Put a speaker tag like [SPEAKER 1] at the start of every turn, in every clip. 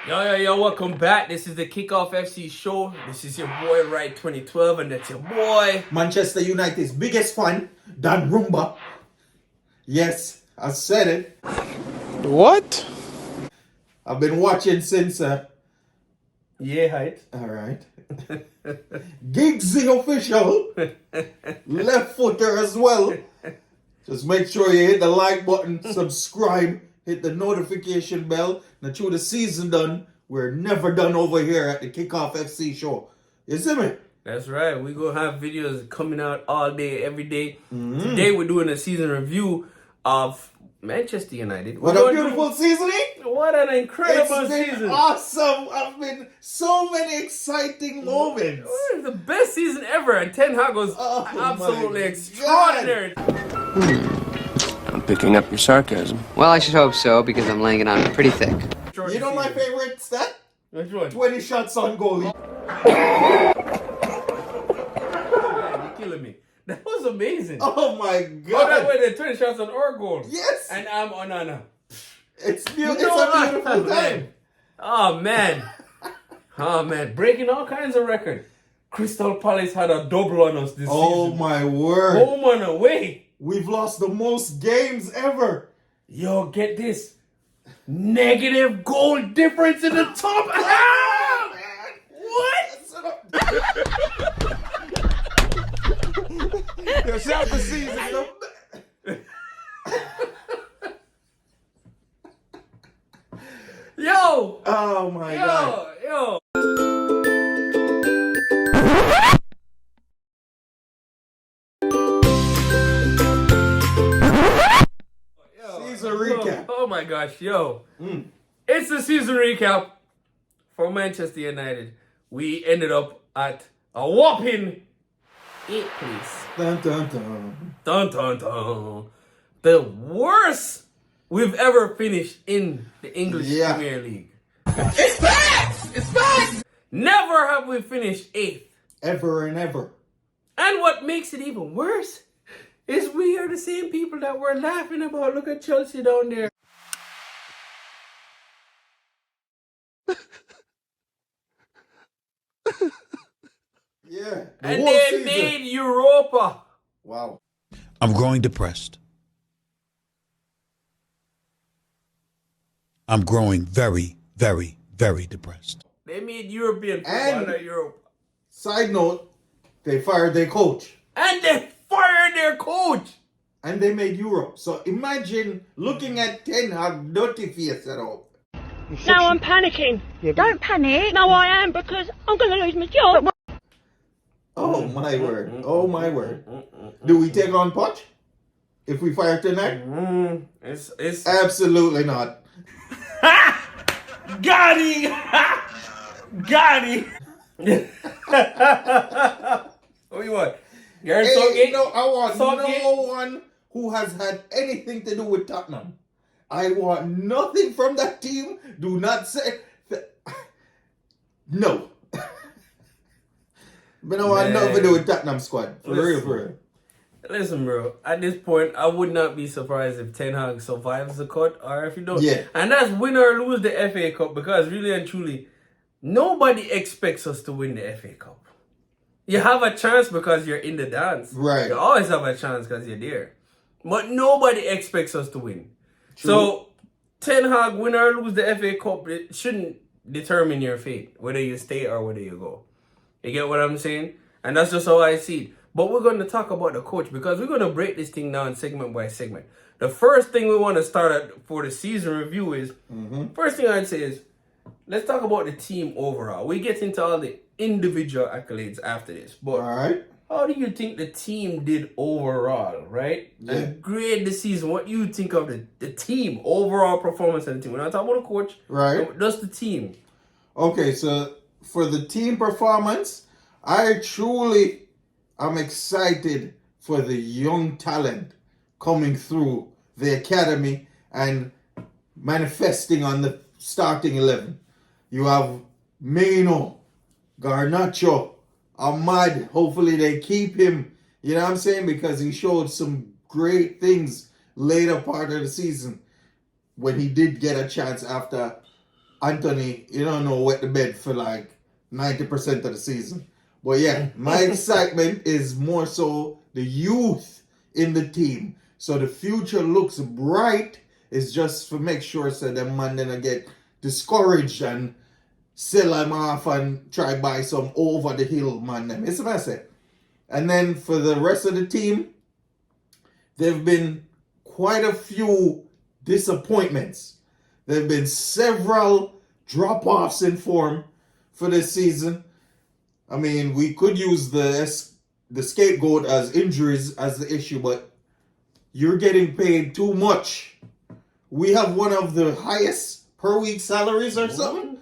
[SPEAKER 1] Yo, welcome back. This is the Kickoff FC show. This is your boy, Right 2012, and that's your boy.
[SPEAKER 2] Manchester United's biggest fan, Dan Rumba. Yes, I said it.
[SPEAKER 3] What?
[SPEAKER 2] I've been watching since,
[SPEAKER 1] Yeah, height.
[SPEAKER 2] alright. Giggsy official. Left footer as well. Just make sure you hit the like button, subscribe, hit the notification bell. Now, through the season done, we're never done over here at the Kickoff FC show. You see me?
[SPEAKER 1] That's right. We're going to have videos coming out all day, every day. Today, we're doing a season review of Manchester United.
[SPEAKER 2] What a beautiful season,
[SPEAKER 1] What an incredible
[SPEAKER 2] It's been
[SPEAKER 1] season.
[SPEAKER 2] awesome. I've been so many exciting moments.
[SPEAKER 1] It's the best season ever. And Ten Hag was absolutely
[SPEAKER 2] my
[SPEAKER 1] extraordinary.
[SPEAKER 3] I'm picking up your sarcasm.
[SPEAKER 4] Well, I should hope so, because I'm laying it on pretty thick.
[SPEAKER 2] You know my favorite stat?
[SPEAKER 1] Which one?
[SPEAKER 2] 20 shots on goal.
[SPEAKER 1] You're killing me. That was amazing.
[SPEAKER 2] Oh my
[SPEAKER 1] Oh,
[SPEAKER 2] god.
[SPEAKER 1] that way, the 20 shots on our goal.
[SPEAKER 2] Yes.
[SPEAKER 1] And I'm on Anna.
[SPEAKER 2] It's a beautiful time.
[SPEAKER 1] Oh, man. Oh, man. Breaking all kinds of records. Crystal Palace had a double on us this
[SPEAKER 2] Oh
[SPEAKER 1] season.
[SPEAKER 2] my word.
[SPEAKER 1] Home and away.
[SPEAKER 2] We've lost the most games ever.
[SPEAKER 1] Yo, get this. Negative goal difference in the top half. What?
[SPEAKER 3] It's out the season.
[SPEAKER 1] Yo.
[SPEAKER 2] Oh my god.
[SPEAKER 1] Yo.
[SPEAKER 2] Season recap.
[SPEAKER 1] Oh my gosh, yo. It's the season recap for Manchester United. We ended up at a whopping 8th place.
[SPEAKER 2] Dun, dun, dun.
[SPEAKER 1] Dun dun dun. The worst we've ever finished in the English
[SPEAKER 2] Yeah.
[SPEAKER 1] Premier League.
[SPEAKER 2] It's facts! It's facts!
[SPEAKER 1] Never have we finished 8th.
[SPEAKER 2] Ever and ever.
[SPEAKER 1] And what makes it even worse is we are the same people that we're laughing about. Look at Chelsea down there.
[SPEAKER 2] Yeah. The
[SPEAKER 1] And
[SPEAKER 2] whole
[SPEAKER 1] they
[SPEAKER 2] season.
[SPEAKER 1] made Europa.
[SPEAKER 2] Wow.
[SPEAKER 5] I'm growing depressed. I'm growing very, very, very depressed.
[SPEAKER 1] They made European football
[SPEAKER 2] And-
[SPEAKER 1] not Europa.
[SPEAKER 2] Side note, they fired their coach.
[SPEAKER 1] And they fired their coach.
[SPEAKER 2] And they made Europe. So imagine looking at Ten Hag dirty face at all.
[SPEAKER 6] Now I'm panicking.
[SPEAKER 7] Don't panic.
[SPEAKER 6] No, I am, because I'm going to lose my job.
[SPEAKER 2] Oh my word. Oh my word. Do we take on Poch? If we fire tonight?
[SPEAKER 1] It's
[SPEAKER 2] Absolutely not.
[SPEAKER 1] got him. Got him. What you want? Gareth
[SPEAKER 2] Hey,
[SPEAKER 1] Southgate?
[SPEAKER 2] no, I want
[SPEAKER 1] Southgate?
[SPEAKER 2] no one who has had anything to do with Tottenham. I want nothing from that team. Do not say... No. But I want nothing to do with Tottenham squad. For real, for real.
[SPEAKER 1] Listen, bro. At this point, I would not be surprised if Ten Hag survives the cut or if he don't.
[SPEAKER 2] Yeah.
[SPEAKER 1] And that's win or lose the FA Cup, because really and truly, nobody expects us to win the FA Cup. You have a chance because you're in the dance.
[SPEAKER 2] Right.
[SPEAKER 1] You always have a chance because you're there. But nobody expects us to win.
[SPEAKER 2] True.
[SPEAKER 1] So, Ten Hag, win or lose the FA Cup, it shouldn't determine your fate, whether you stay or whether you go. You get what I'm saying? And that's just how I see it. But we're going to talk about the coach, because we're going to break this thing down segment by segment. The first thing we want to start at for the season review is, first thing I'd say is, let's talk about the team overall. We get into all the individual accolades after this. But
[SPEAKER 2] All right.
[SPEAKER 1] how do you think the team did overall, right?
[SPEAKER 2] Yeah.
[SPEAKER 1] And grade the season. What do you think of the team, overall performance of the team? We're not talking about the coach.
[SPEAKER 2] Right.
[SPEAKER 1] Just the team.
[SPEAKER 2] Okay, so for the team performance, I'm excited for the young talent coming through the academy and manifesting on the starting 11. You have Mino, Garnacho, Ahmad. Hopefully they keep him. You know what I'm saying? Because he showed some great things later part of the season when he did get a chance after Anthony, you don't know, wet the bed for like 90% of the season. But yeah, my excitement is more so the youth in the team. So the future looks bright. It's just for make sure so them man then get discouraged and sell them off and try buy some over the hill man them. It's a mess. And then for the rest of the team, there have been quite a few disappointments. There have been several drop-offs in form for this season. I mean, we could use the scapegoat as injuries as the issue, but you're getting paid too much. We have one of the highest per week salaries or something.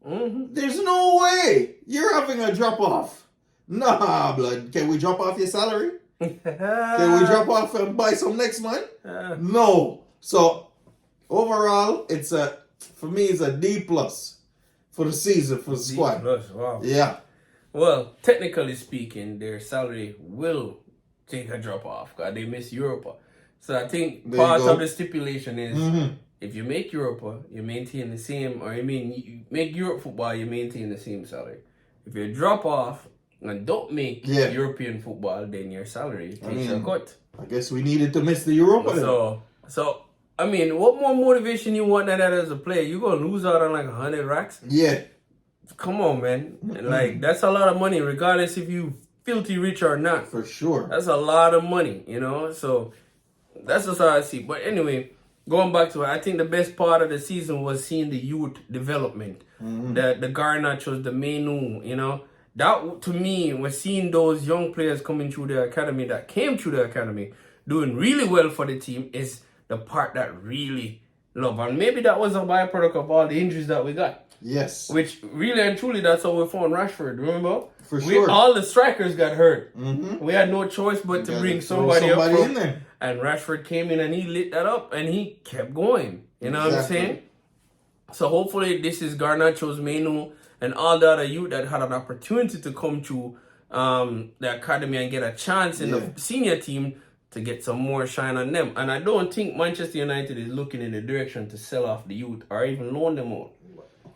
[SPEAKER 2] Mm-hmm. There's no way you're having a drop-off. Nah, blood. Can we drop off your salary? Can we drop off and buy some next month? No. So overall, for me, it's a D plus for the season for the squad.
[SPEAKER 1] D plus, wow.
[SPEAKER 2] Yeah.
[SPEAKER 1] Well, technically speaking, their salary will take a drop off because they miss Europa. So I think part of the stipulation is if you make Europa, you maintain the same, or you make Europe football, you maintain the same salary. If you drop off and don't make European football, then your salary takes a cut.
[SPEAKER 2] I guess we needed to miss the Europa.
[SPEAKER 1] So I mean, what more motivation you want than that as a player? You're gonna lose out on like 100 racks?
[SPEAKER 2] Yeah.
[SPEAKER 1] Come on, man. Like, that's a lot of money, regardless if you filthy rich or not.
[SPEAKER 2] For sure.
[SPEAKER 1] That's a lot of money, you know? So, that's just how I see. But anyway, going back to it, I think the best part of the season was seeing the youth development. The Garnachos, the ManUtd, you know? That, to me, was seeing those young players coming through the academy, that came through the academy, doing really well for the team, is the part that really love. And maybe that was a byproduct of all the injuries that we got.
[SPEAKER 2] Yes.
[SPEAKER 1] Which really and truly, that's how we found Rashford, remember?
[SPEAKER 2] For sure.
[SPEAKER 1] All the strikers got hurt. We had no choice but to bring somebody up.
[SPEAKER 2] In there.
[SPEAKER 1] And Rashford came in and he lit that up and he kept going. You know what I'm saying? So hopefully this is Garnacho's, ManUtd, and all the other youth that had an opportunity to come to the academy and get a chance in the senior team to get some more shine on them. And I don't think Manchester United is looking in the direction to sell off the youth or even loan them out.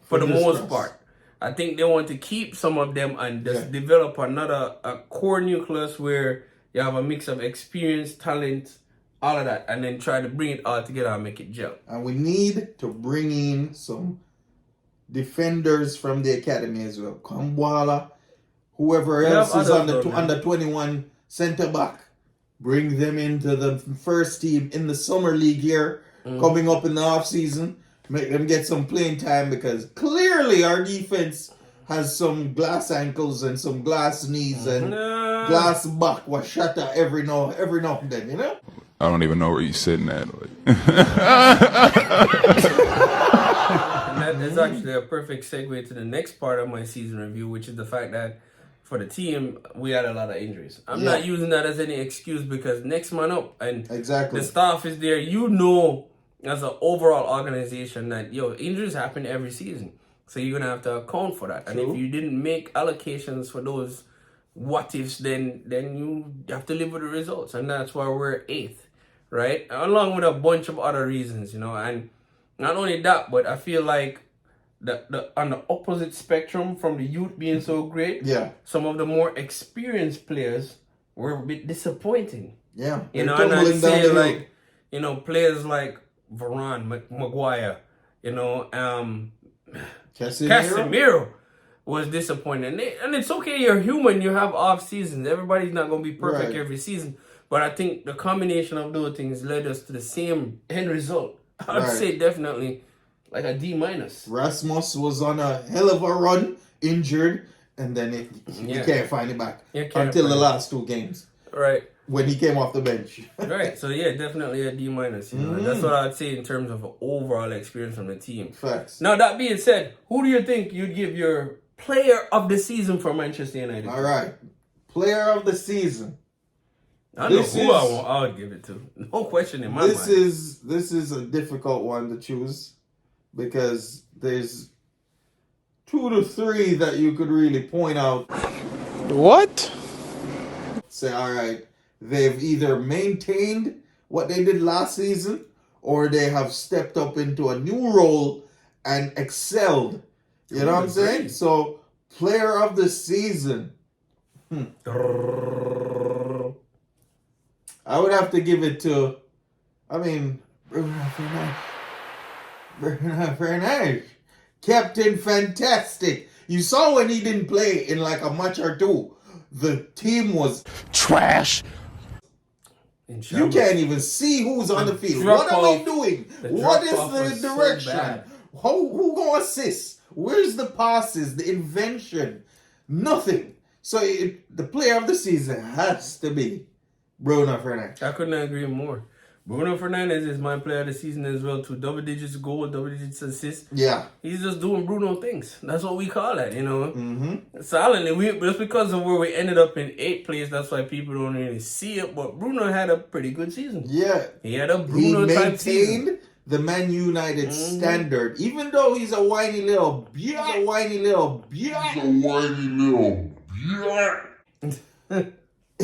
[SPEAKER 1] For the most part. I think they want to keep some of them and just develop a core nucleus where you have a mix of experience, talent, all of that, and then try to bring it all together and make it gel.
[SPEAKER 2] And we need to bring in some defenders from the academy as well. Kambwala, whoever else is on the under 21 centre back. Bring them into the first team in the summer league here, coming up in the off season. Make them get some playing time, because clearly our defense has some glass ankles and some glass knees and glass back was shatter every now and then, you know?
[SPEAKER 7] I don't even know where you're sitting at.
[SPEAKER 1] And that is actually a perfect segue to the next part of my season review, which is the fact that for the team, we had a lot of injuries. I'm not using that as any excuse, because next man up and the staff is there. You know, as an overall organization, that injuries happen every season, so you're gonna have to account for that. True. And if you didn't make allocations for those what ifs, then you have to live with the results, and that's why we're 8th, right? Along with a bunch of other reasons, you know. And not only that, but I feel like the on the opposite spectrum from the youth being so great, some of the more experienced players were a bit disappointing.
[SPEAKER 2] Yeah,
[SPEAKER 1] you know, and I'd say like, you know, players like Varane, Maguire, you know, Casemiro was disappointing. And it's okay, you're human, you have off seasons. Everybody's not going to be perfect every season. But I think the combination of those things led us to the same end result. I'd say definitely like a D-.
[SPEAKER 2] Rasmus was on a hell of a run, injured, and then you can't find him back until the last 2 games.
[SPEAKER 1] Right.
[SPEAKER 2] When he came off the bench.
[SPEAKER 1] Right. So yeah, definitely a D-. You know, that's what I'd say in terms of overall experience from the team.
[SPEAKER 2] Facts.
[SPEAKER 1] Now that being said, who do you think you'd give your player of the season for Manchester United?
[SPEAKER 2] All right. Player of the season.
[SPEAKER 1] I know who I would give it to. No question in my mind.
[SPEAKER 2] This is a difficult one to choose, because there's 2 to 3 that you could really point out.
[SPEAKER 7] What?
[SPEAKER 2] Say, all right, they've either maintained what they did last season, or they have stepped up into a new role and excelled. You know what I'm saying? So, player of the season. I would have to give it to, Bruno Fernandes. Bruno Fernandes. Captain Fantastic. You saw when he didn't play in like a match or two. The team was
[SPEAKER 3] Trash.
[SPEAKER 2] you can't even see who's on the field. What are we doing? What is the direction? Who gonna assist? Where's the passes? The invention? Nothing. So the player of the season has to be Bruno Fernandes.
[SPEAKER 1] I couldn't agree more. Bruno Fernandes is my player of the season as well too. Double digits goal, double digits assist.
[SPEAKER 2] Yeah.
[SPEAKER 1] He's just doing Bruno things. That's what we call it, you know.
[SPEAKER 2] Mm-hmm.
[SPEAKER 1] Silently, just because of where we ended up in 8th place, that's why people don't really see it. But Bruno had a pretty good season.
[SPEAKER 2] Yeah.
[SPEAKER 1] He had a Bruno type season.
[SPEAKER 2] Maintained the ManUtd standard, even though he's a whiny little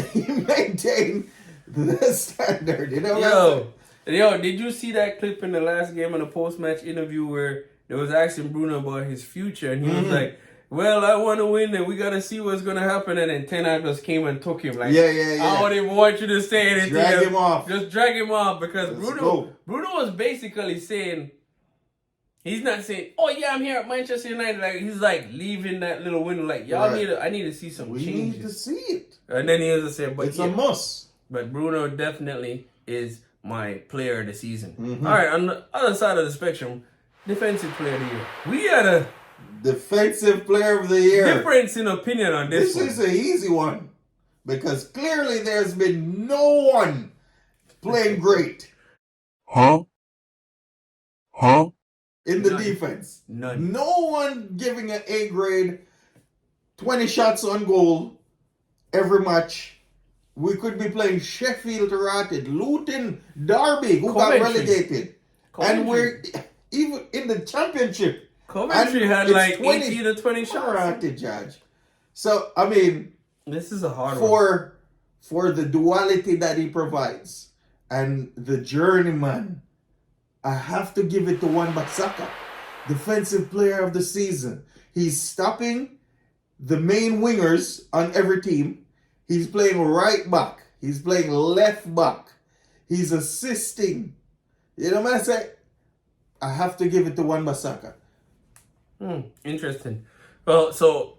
[SPEAKER 2] He maintained the standard, you know.
[SPEAKER 1] Yo, did you see that clip in the last game in the post-match interview where they was asking Bruno about his future, and he was like, "Well, I want to win, and we gotta see what's gonna happen." And then Ten Hag just came and took him. Like,
[SPEAKER 2] yeah.
[SPEAKER 1] I don't even want you to say anything.
[SPEAKER 2] Drag him off.
[SPEAKER 1] Just drag him off because
[SPEAKER 2] Let's
[SPEAKER 1] Bruno
[SPEAKER 2] go.
[SPEAKER 1] was basically saying. He's not saying, "Oh yeah, I'm here at Manchester United." Like he's like leaving that little window. Like y'all I need to see some
[SPEAKER 2] We
[SPEAKER 1] changes.
[SPEAKER 2] need to see it.
[SPEAKER 1] And then he was just saying, "But
[SPEAKER 2] It's a must."
[SPEAKER 1] But Bruno definitely is my player of the season.
[SPEAKER 2] Mm-hmm.
[SPEAKER 1] All right, on the other side of the spectrum, defensive player of the year. We had a
[SPEAKER 2] Defensive player of the year.
[SPEAKER 1] difference in opinion on this one.
[SPEAKER 2] This is an easy one because clearly there's been no one playing great in the defense.
[SPEAKER 1] None.
[SPEAKER 2] No one giving an A grade, 20 shots on goal every match. We could be playing Sheffield United, Luton, Derby, who got relegated. And we're even in the championship.
[SPEAKER 1] Coventry had like 18 to 20 shots.
[SPEAKER 2] Judge. So, I mean,
[SPEAKER 1] this is a hard one.
[SPEAKER 2] For the duality that he provides and the journeyman, I have to give it to Wan-Bissaka, defensive player of the season. He's stopping the main wingers on every team. He's playing right back. He's playing left back. He's assisting. You know what I'm saying? I have to give it to Wan-Bissaka.
[SPEAKER 1] Interesting. Well, so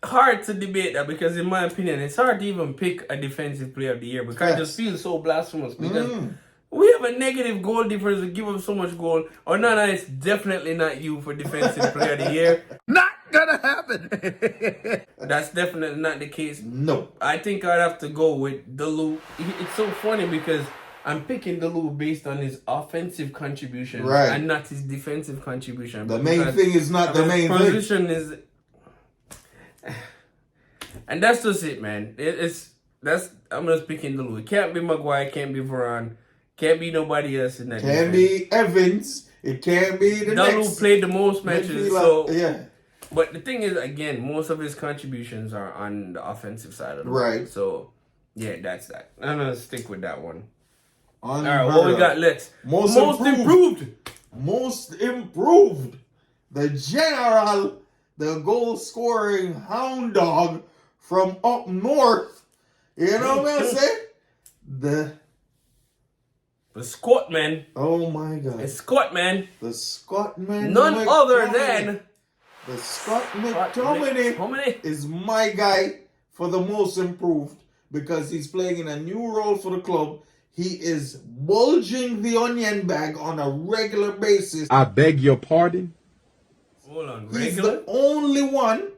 [SPEAKER 1] hard to debate that because in my opinion, it's hard to even pick a defensive player of the year because I just feel so blasphemous because we have a negative goal difference. We give up so much goal. Or no, it's definitely not you for defensive player of the year.
[SPEAKER 3] Not gonna happen.
[SPEAKER 1] That's definitely not the case.
[SPEAKER 2] No.
[SPEAKER 1] I think I'd have to go with Dalou. It's so funny because I'm picking Dalou based on his offensive contribution and not his defensive contribution.
[SPEAKER 2] The main thing is not the main thing.
[SPEAKER 1] Position is, and that's just it, man. I'm just picking Dalou. It can't be Maguire, can't be Varane, can't be nobody else in that.
[SPEAKER 2] Can't be Evans. It can't be the
[SPEAKER 1] Dalou
[SPEAKER 2] next.
[SPEAKER 1] played the most matches, so
[SPEAKER 2] yeah.
[SPEAKER 1] But the thing is, again, most of his contributions are on the offensive side of the
[SPEAKER 2] right.
[SPEAKER 1] ball. So yeah, that's that. I'm gonna stick with that one. All
[SPEAKER 2] Unheard
[SPEAKER 1] right, what we got next?
[SPEAKER 2] Most improved. Most improved. The general, the goal scoring hound dog from up north. You know what I'm saying? The
[SPEAKER 1] Scottman.
[SPEAKER 2] Oh my God.
[SPEAKER 1] The Scottman.
[SPEAKER 2] The Scottman.
[SPEAKER 1] None other than
[SPEAKER 2] the Scott McTominay is my guy for the most improved because he's playing in a new role for the club. He is bulging the onion bag on a regular basis.
[SPEAKER 7] I beg your pardon?
[SPEAKER 1] Hold on,
[SPEAKER 2] He's
[SPEAKER 1] regular?
[SPEAKER 2] the only one,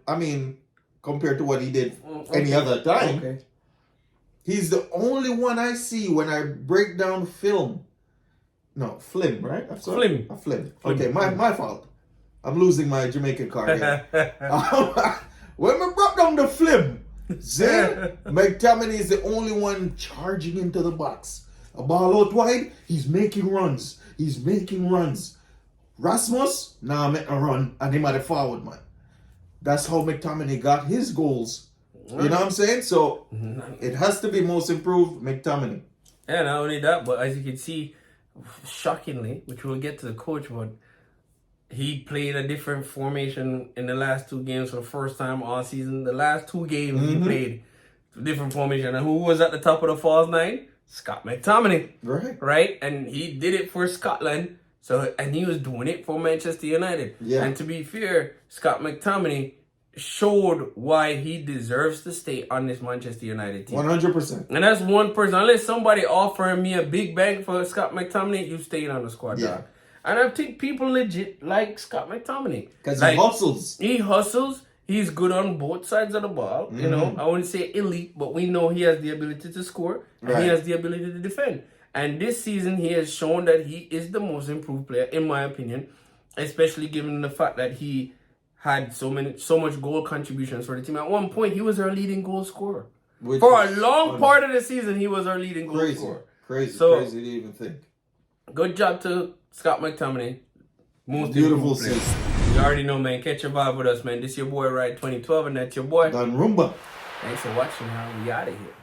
[SPEAKER 2] compared to what he did any other time.
[SPEAKER 1] Okay.
[SPEAKER 2] He's the only one I see when I break down film. No, Flim, right? I'm sorry.
[SPEAKER 1] Flim.
[SPEAKER 2] Okay, my fault. I'm losing my Jamaican card here. When we brought down the Flim, McTominay is the only one charging into the box. A ball out wide, he's making runs. Rasmus, make a run, and him at the forward, man. That's how McTominay got his goals. You know what I'm saying? So, it has to be most improved McTominay.
[SPEAKER 1] Yeah, not only that, but as you can see, shockingly, which we'll get to the coach, but He played a different formation in the last 2 games for the first time all season. The last 2 games he played different formation. And who was at the top of the false 9? Scott McTominay. Right? And he did it for Scotland. And he was doing it for Manchester United.
[SPEAKER 2] Yeah.
[SPEAKER 1] And to be fair, Scott McTominay showed why he deserves to stay on this Manchester United team.
[SPEAKER 2] 100%.
[SPEAKER 1] And that's one person. Unless somebody offering me a big bank for Scott McTominay, you staying on the squad, dog. And I think people legit like Scott McTominay.
[SPEAKER 2] Because
[SPEAKER 1] like,
[SPEAKER 2] he hustles.
[SPEAKER 1] He hustles. He's good on both sides of the ball. You know, I wouldn't say elite, but we know he has the ability to score. And he has the ability to defend. And this season, he has shown that he is the most improved player, in my opinion. Especially given the fact that he had so much goal contributions for the team. At one point, he was our leading goal scorer. For a long part of the season, he was our leading goal scorer.
[SPEAKER 2] Crazy to even think.
[SPEAKER 1] Good job to Scott McTominay. Most
[SPEAKER 2] beautiful season.
[SPEAKER 1] You already know, man. Catch a vibe with us, man. This your boy, Ride 2012, and that's your boy,
[SPEAKER 2] Don Rumba.
[SPEAKER 1] Thanks for watching, man. We out of here.